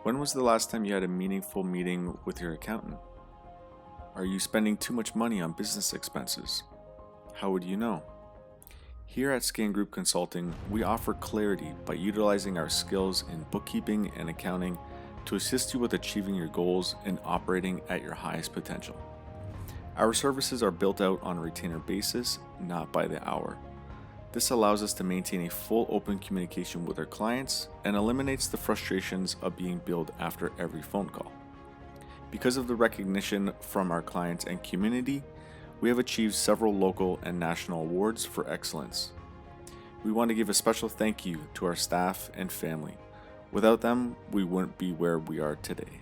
When was the last time you had a meaningful meeting with your accountant? Are you spending too much money on business expenses? How would you know? Here at ScanGroup Consulting, we offer clarity by utilizing our skills in bookkeeping and accounting to assist you with achieving your goals and operating at your highest potential. Our services are built out on a retainer basis, not by the hour. This allows us to maintain a full open communication with our clients and eliminates the frustrations of being billed after every phone call. Because of the recognition from our clients and community, we have achieved several local and national awards for excellence. We want to give a special thank you to our staff and family. Without them, we wouldn't be where we are today.